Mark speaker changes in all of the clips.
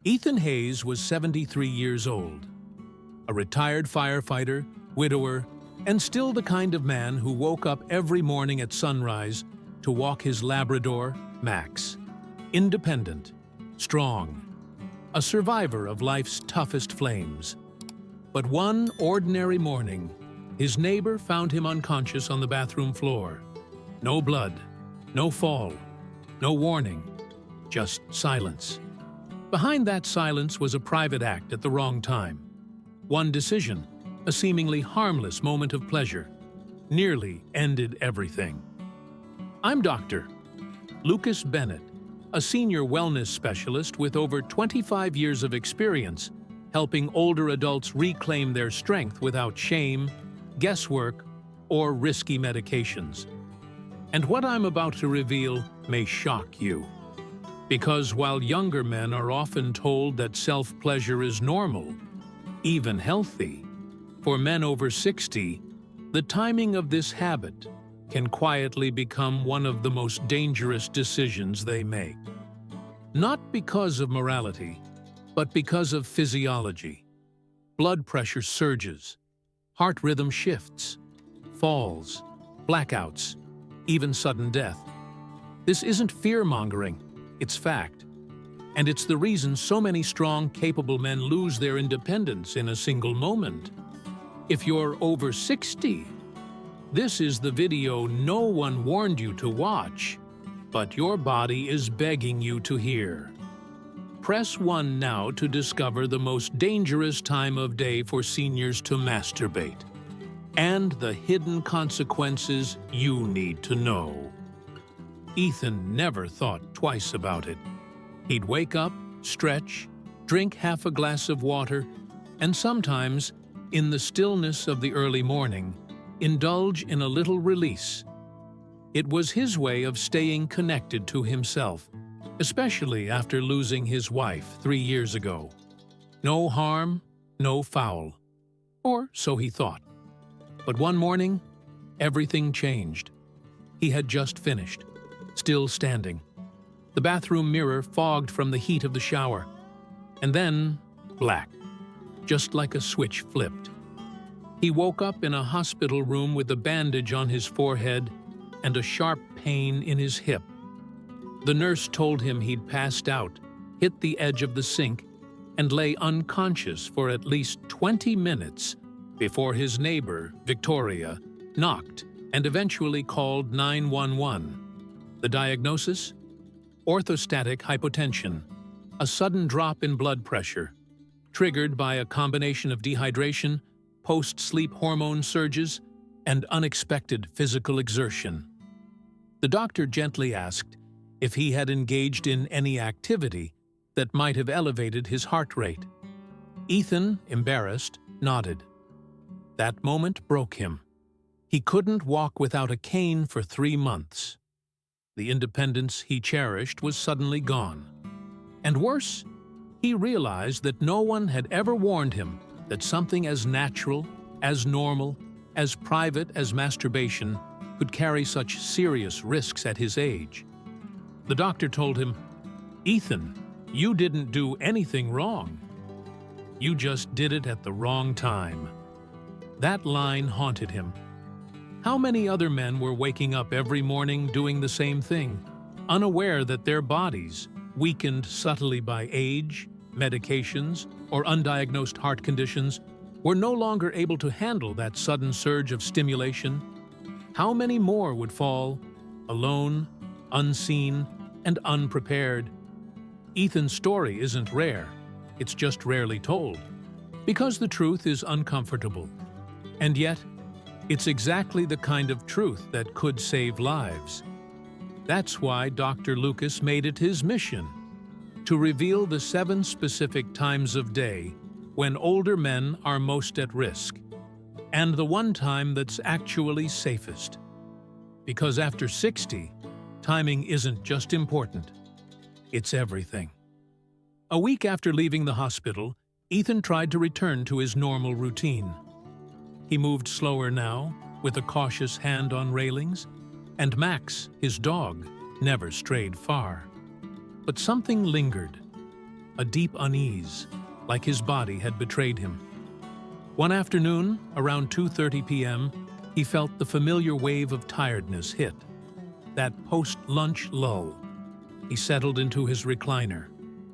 Speaker 1: Ethan Hayes was 73 years old, a retired firefighter, widower, and still the kind of man who woke up every morning at sunrise to walk his Labrador, Max. Independent, strong, a survivor of life's toughest flames. But one ordinary morning, his neighbor found him unconscious on the bathroom floor. No blood, no fall, no warning, just silence. Behind that silence was a private act at the wrong time. One decision, a seemingly harmless moment of pleasure, nearly ended everything. I'm Dr. Lucas Bennett, a senior wellness specialist with over 25 years of experience helping older adults reclaim their strength without shame, guesswork, or risky medications. And what I'm about to reveal may shock you. Because while younger men are often told that self-pleasure is normal, even healthy, for men over 60, the timing of this habit can quietly become one of the most dangerous decisions they make. Not because of morality, but because of physiology. Blood pressure surges, heart rhythm shifts, falls, blackouts, even sudden death. This isn't fear-mongering, it's fact. And it's the reason so many strong, capable men lose their independence in a single moment. If you're over 60, this is the video no one warned you to watch, but your body is begging you to hear. Press 1 now to discover the most dangerous time of day for seniors to masturbate, and the hidden consequences you need to know. Ethan never thought twice about it. He'd wake up, stretch, drink half a glass of water, and sometimes, in the stillness of the early morning, indulge in a little release. It was his way of staying connected to himself, especially after losing his wife 3 years ago. No harm, no foul. Or so he thought. But one morning, everything changed. He had just finished, still standing. The bathroom mirror fogged from the heat of the shower. And then, black, just like a switch flipped. He woke up in a hospital room with a bandage on his forehead and a sharp pain in his hip. The nurse told him he'd passed out, hit the edge of the sink, and lay unconscious for at least 20 minutes before his neighbor, Victoria, knocked and eventually called 911. The diagnosis? Orthostatic hypotension, a sudden drop in blood pressure, triggered by a combination of dehydration, post-sleep hormone surges, and unexpected physical exertion. The doctor gently asked if he had engaged in any activity that might have elevated his heart rate. Ethan, embarrassed, nodded. That moment broke him. He couldn't walk without a cane for 3 months. The independence he cherished was suddenly gone. And worse, he realized that no one had ever warned him that something as natural, as normal, as private as masturbation could carry such serious risks at his age. The doctor told him, "Ethan, you didn't do anything wrong. You just did it at the wrong time." That line haunted him. How many other men were waking up every morning doing the same thing, unaware that their bodies, weakened subtly by age, medications, or undiagnosed heart conditions, were no longer able to handle that sudden surge of stimulation? How many more would fall, alone, unseen, and unprepared? Ethan's story isn't rare, it's just rarely told, because the truth is uncomfortable. And yet, it's exactly the kind of truth that could save lives. That's why Dr. Lucas made it his mission to reveal the 7 specific times of day when older men are most at risk, and the one time that's actually safest. Because after 60, timing isn't just important, it's everything. A week after leaving the hospital, Ethan tried to return to his normal routine. He moved slower now, with a cautious hand on railings, and Max, his dog, never strayed far. But something lingered. a deep unease, like his body had betrayed him. One afternoon, around 2:30 p.m., he felt the familiar wave of tiredness hit. That post-lunch lull. He settled into his recliner,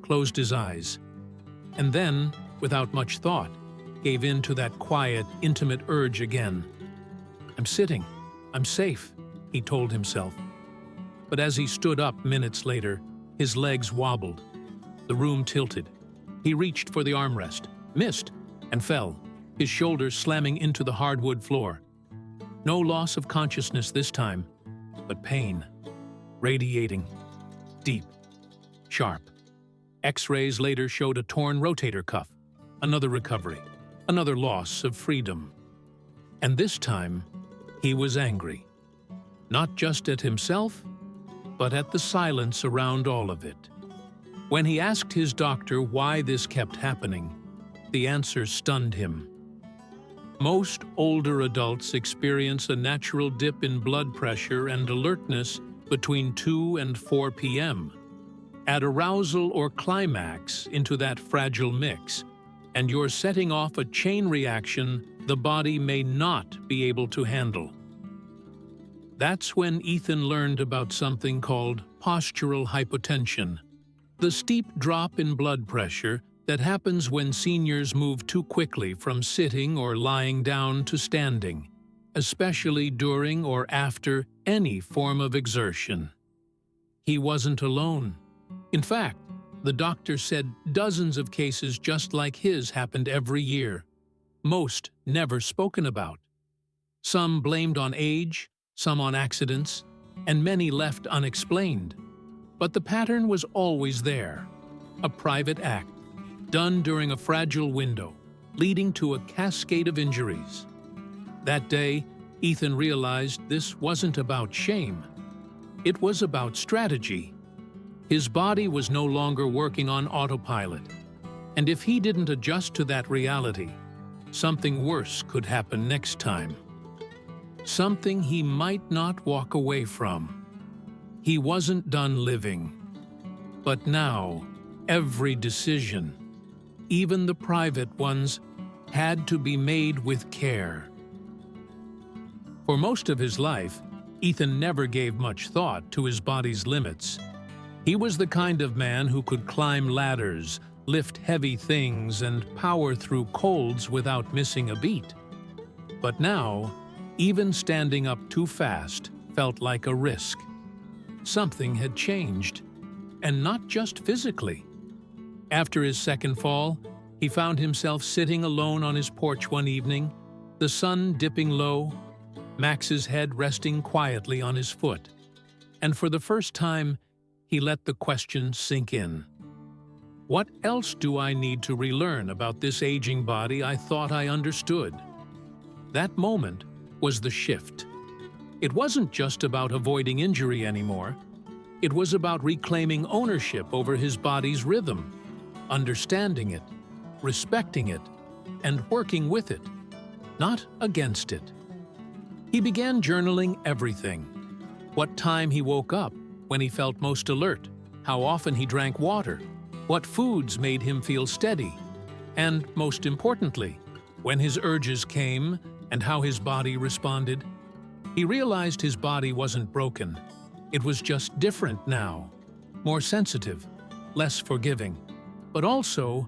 Speaker 1: closed his eyes, and then, without much thought, gave in to that quiet, intimate urge again. "I'm sitting. I'm safe," he told himself. But as he stood up minutes later, his legs wobbled. The room tilted. He reached for the armrest, missed, and fell, his shoulders slamming into the hardwood floor. No loss of consciousness this time, but pain. Radiating. Deep. Sharp. X-rays later showed a torn rotator cuff. Another recovery. Another loss of freedom. And this time, he was angry. Not just at himself, but at the silence around all of it. When he asked his doctor why this kept happening, the answer stunned him. Most older adults experience a natural dip in blood pressure and alertness between 2 and 4 p.m. Add arousal or climax into that fragile mix, and you're setting off a chain reaction the body may not be able to handle. That's when Ethan learned about something called postural hypotension, the steep drop in blood pressure that happens when seniors move too quickly from sitting or lying down to standing, especially during or after any form of exertion. He wasn't alone. In fact, the doctor said dozens of cases just like his happened every year, most never spoken about. Some blamed on age, some on accidents, and many left unexplained. But the pattern was always there, a private act, done during a fragile window, leading to a cascade of injuries. That day, Ethan realized this wasn't about shame. It was about strategy. His body was no longer working on autopilot, and if he didn't adjust to that reality, something worse could happen next time. Something he might not walk away from. He wasn't done living. But now, every decision, even the private ones, had to be made with care. For most of his life, Ethan never gave much thought to his body's limits. He was the kind of man who could climb ladders, lift heavy things, and power through colds without missing a beat. But now, even standing up too fast felt like a risk. Something had changed, and not just physically. After his second fall, he found himself sitting alone on his porch one evening, the sun dipping low, Max's head resting quietly on his foot. And for the first time, he let the question sink in. What else do I need to relearn about this aging body I thought I understood? That moment was the shift. It wasn't just about avoiding injury anymore. It was about reclaiming ownership over his body's rhythm, understanding it, respecting it, and working with it, not against it. He began journaling everything. What time he woke up, when he felt most alert, how often he drank water, what foods made him feel steady, and, most importantly, when his urges came and how his body responded. He realized his body wasn't broken. It was just different now, more sensitive, less forgiving, but also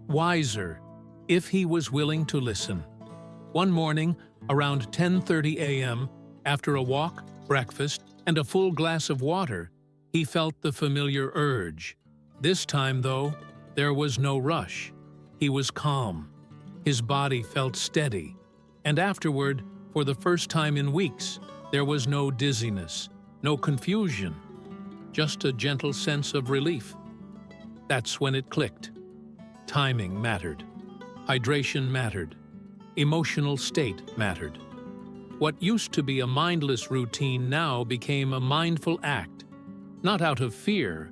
Speaker 1: wiser if he was willing to listen. One morning, around 10:30 a.m., after a walk, breakfast, and a full glass of water, he felt the familiar urge. This time, though, there was no rush. He was calm. His body felt steady. And afterward, for the first time in weeks, there was no dizziness, no confusion, just a gentle sense of relief. That's when it clicked. Timing mattered. Hydration mattered. Emotional state mattered. What used to be a mindless routine now became a mindful act, not out of fear,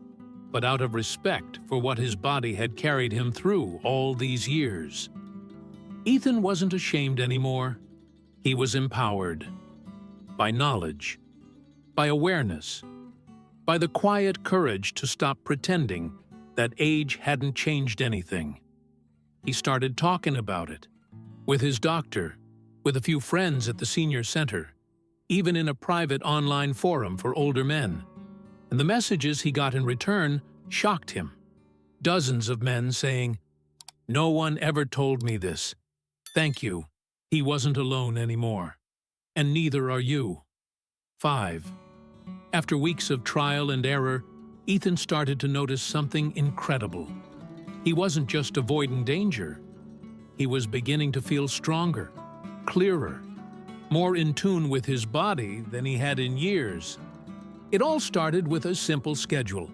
Speaker 1: but out of respect for what his body had carried him through all these years. Ethan wasn't ashamed anymore. He was empowered. By knowledge. By awareness. By the quiet courage to stop pretending that age hadn't changed anything. He started talking about it, with his doctor, with a few friends at the senior center, even in a private online forum for older men. And the messages he got in return shocked him. Dozens of men saying, "No one ever told me this. Thank you. He wasn't alone anymore. And neither are you." 5. After weeks of trial and error, Ethan started to notice something incredible. He wasn't just avoiding danger. He was beginning to feel stronger, clearer, more in tune with his body than he had in years. It all started with a simple schedule.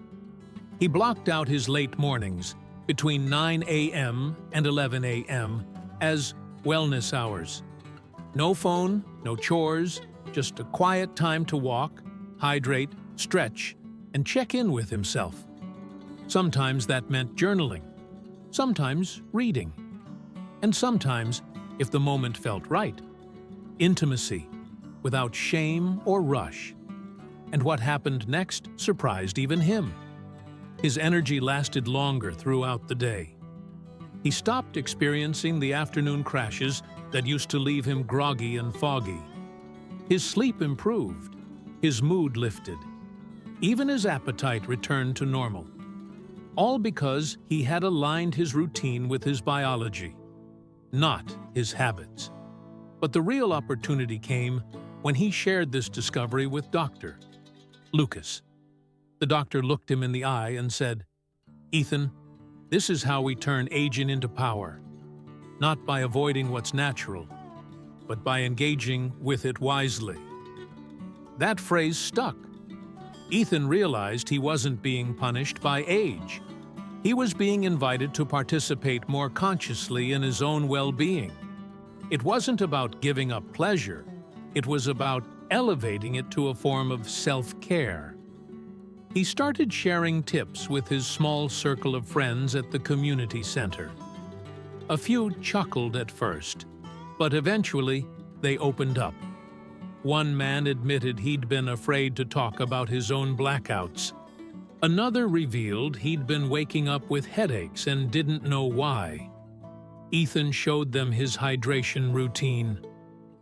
Speaker 1: He blocked out his late mornings between 9 a.m. and 11 a.m. as wellness hours. No phone, no chores, just a quiet time to walk, hydrate, stretch, and check in with himself. Sometimes that meant journaling, sometimes reading, and sometimes, if the moment felt right, intimacy, without shame or rush. And what happened next surprised even him. His energy lasted longer throughout the day. He stopped experiencing the afternoon crashes that used to leave him groggy and foggy. His sleep improved, his mood lifted. Even his appetite returned to normal. All because he had aligned his routine with his biology, not his habits. But the real opportunity came when he shared this discovery with Dr. Lucas. The doctor looked him in the eye and said, "Ethan, this is how we turn aging into power, not by avoiding what's natural, but by engaging with it wisely." That phrase stuck. Ethan realized he wasn't being punished by age. He was being invited to participate more consciously in his own well-being. It wasn't about giving up pleasure. It was about elevating it to a form of self-care. He started sharing tips with his small circle of friends at the community center. A few chuckled at first, but eventually they opened up. One man admitted he'd been afraid to talk about his own blackouts. Another revealed he'd been waking up with headaches and didn't know why. Ethan showed them his hydration routine,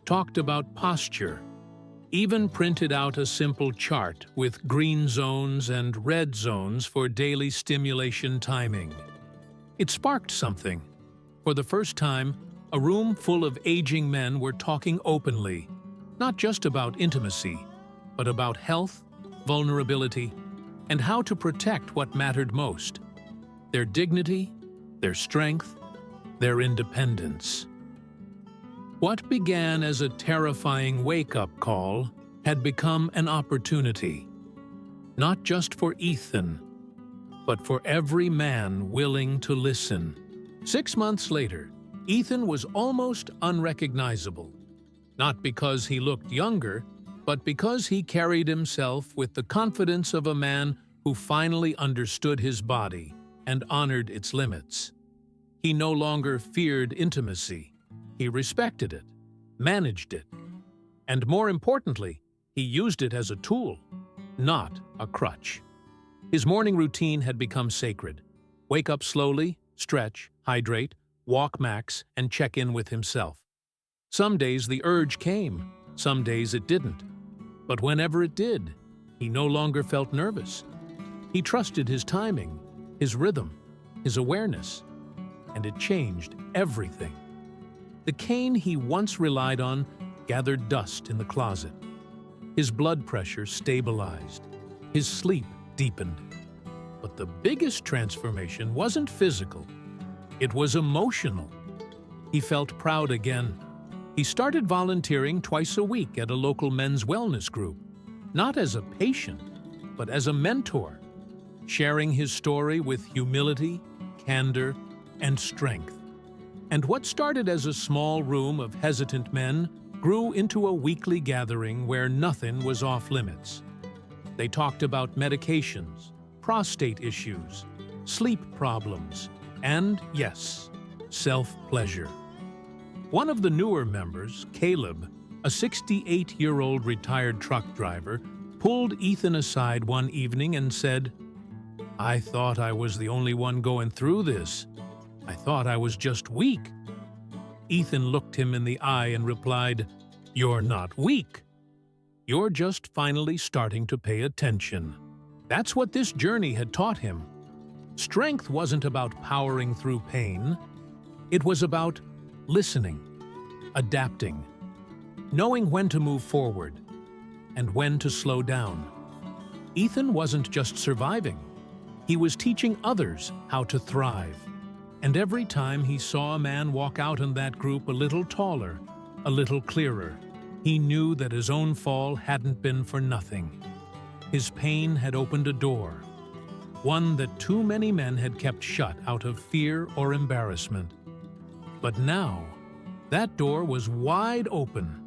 Speaker 1: talked about posture, even printed out a simple chart with green zones and red zones for daily stimulation timing. It sparked something. For the first time, a room full of aging men were talking openly, not just about intimacy, but about health, vulnerability, and how to protect what mattered most: their dignity, their strength, their independence. What began as a terrifying wake-up call had become an opportunity, not just for Ethan, but for every man willing to listen. 6 months later, Ethan was almost unrecognizable, not because he looked younger, but because he carried himself with the confidence of a man who finally understood his body and honored its limits. He no longer feared intimacy. He respected it, managed it, and more importantly, he used it as a tool, not a crutch. His morning routine had become sacred. Wake up slowly, stretch, hydrate, walk max, and check in with himself. Some days the urge came, some days it didn't. But whenever it did, he no longer felt nervous. He trusted his timing, his rhythm, his awareness, and it changed everything. The cane he once relied on gathered dust in the closet. His blood pressure stabilized. His sleep deepened. But the biggest transformation wasn't physical. It was emotional. He felt proud again. He started volunteering twice a week at a local men's wellness group, not as a patient, but as a mentor, sharing his story with humility, candor, and strength. And what started as a small room of hesitant men grew into a weekly gathering where nothing was off limits. They talked about medications, prostate issues, sleep problems, and, yes, self-pleasure. One of the newer members, Caleb, a 68-year-old retired truck driver, pulled Ethan aside one evening and said, I thought I was the only one going through this. I thought I was just weak." Ethan looked him in the eye and replied, "You're not weak. You're just finally starting to pay attention." That's what this journey had taught him. Strength wasn't about powering through pain. It was about listening, adapting, knowing when to move forward and when to slow down. Ethan wasn't just surviving. He was teaching others how to thrive. And every time he saw a man walk out in that group a little taller, a little clearer, he knew that his own fall hadn't been for nothing. His pain had opened a door, one that too many men had kept shut out of fear or embarrassment. But now, that door was wide open,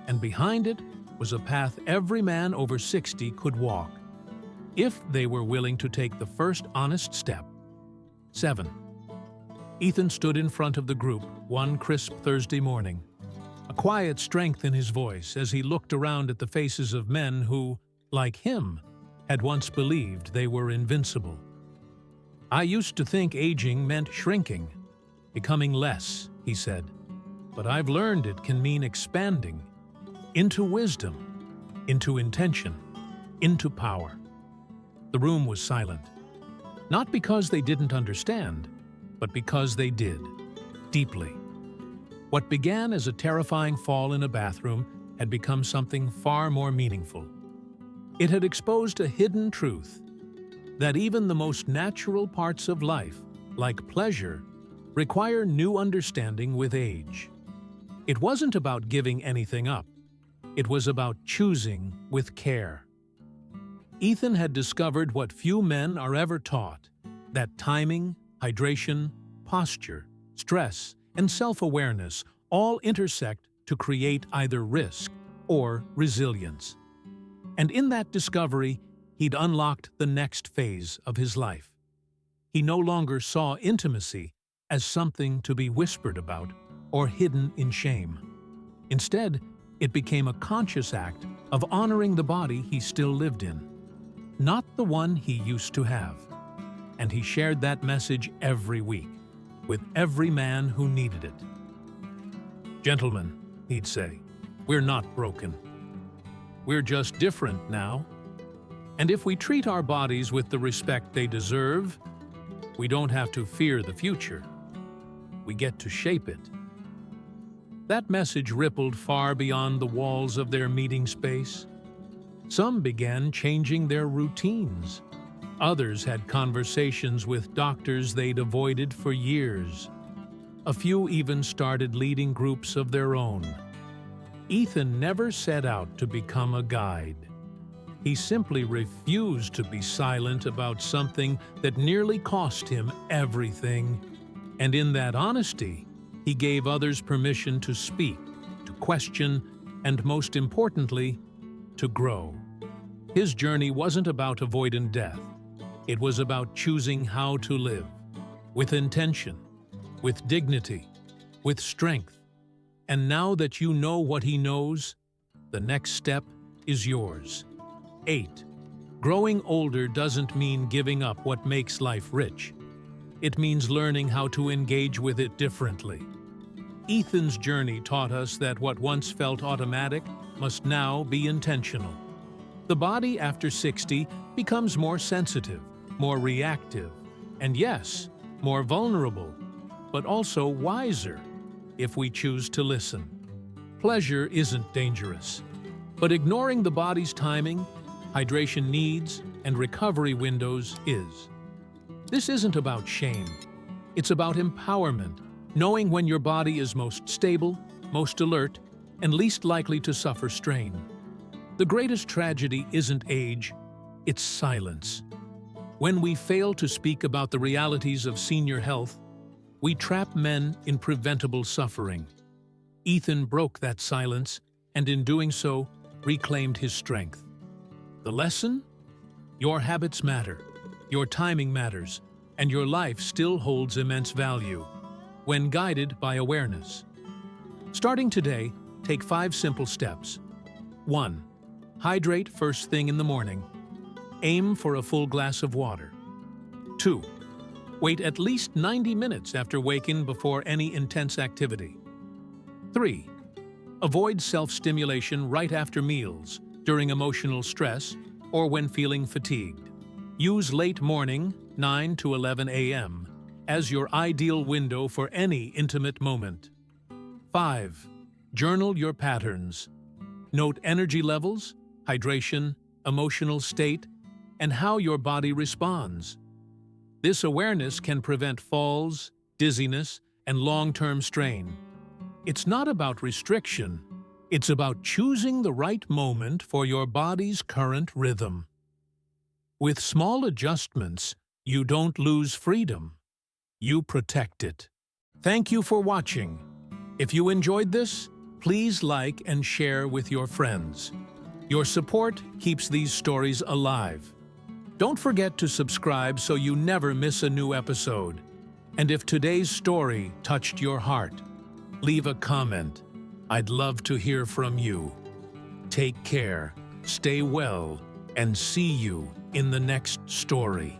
Speaker 1: and behind it was a path every man over 60 could walk, if they were willing to take the first honest step. 7. Ethan stood in front of the group one crisp Thursday morning, a quiet strength in his voice as he looked around at the faces of men who, like him, had once believed they were invincible. "I used to think aging meant shrinking, becoming less," he said. "But I've learned it can mean expanding into wisdom, into intention, into power." The room was silent, not because they didn't understand, but because they did, deeply. What began as a terrifying fall in a bathroom had become something far more meaningful. It had exposed a hidden truth, that even the most natural parts of life, like pleasure, require new understanding with age. It wasn't about giving anything up. It was about choosing with care. Ethan had discovered what few men are ever taught, that timing, hydration, posture, stress, and self-awareness all intersect to create either risk or resilience. And in that discovery, he'd unlocked the next phase of his life. He no longer saw intimacy as something to be whispered about or hidden in shame. Instead, it became a conscious act of honoring the body he still lived in, not the one he used to have. And he shared that message every week, with every man who needed it. "Gentlemen," he'd say, "we're not broken. We're just different now. And if we treat our bodies with the respect they deserve, we don't have to fear the future. We get to shape it." That message rippled far beyond the walls of their meeting space. Some began changing their routines. Others had conversations with doctors they'd avoided for years. A few even started leading groups of their own. Ethan never set out to become a guide. He simply refused to be silent about something that nearly cost him everything. And in that honesty, he gave others permission to speak, to question, and most importantly, to grow. His journey wasn't about avoiding death. It was about choosing how to live, with intention, with dignity, with strength. And now that you know what he knows, the next step is yours. 8. Growing older doesn't mean giving up what makes life rich. It means learning how to engage with it differently. Ethan's journey taught us that what once felt automatic must now be intentional. The body after 60 becomes more sensitive, more reactive, and yes, more vulnerable, but also wiser if we choose to listen. Pleasure isn't dangerous, but ignoring the body's timing, hydration needs, and recovery windows is. This isn't about shame. It's about empowerment, knowing when your body is most stable, most alert, and least likely to suffer strain. The greatest tragedy isn't age, it's silence. When we fail to speak about the realities of senior health, we trap men in preventable suffering. Ethan broke that silence, and in doing so, reclaimed his strength. The lesson? Your habits matter, your timing matters, and your life still holds immense value when guided by awareness. Starting today, take 5 simple steps. 1. Hydrate first thing in the morning. Aim for a full glass of water. 2. Wait at least 90 minutes after waking before any intense activity. 3. Avoid self-stimulation right after meals, during emotional stress, or when feeling fatigued. Use late morning, 9 to 11 a.m., as your ideal window for any intimate moment. 5. Journal your patterns. Note energy levels, hydration, emotional state, and how your body responds. This awareness can prevent falls, dizziness, and long-term strain. It's not about restriction. It's about choosing the right moment for your body's current rhythm. With small adjustments, you don't lose freedom. You protect it. Thank you for watching. If you enjoyed this, please like and share with your friends. Your support keeps these stories alive. Don't forget to subscribe so you never miss a new episode. And if today's story touched your heart, leave a comment. I'd love to hear from you. Take care, stay well, and see you in the next story.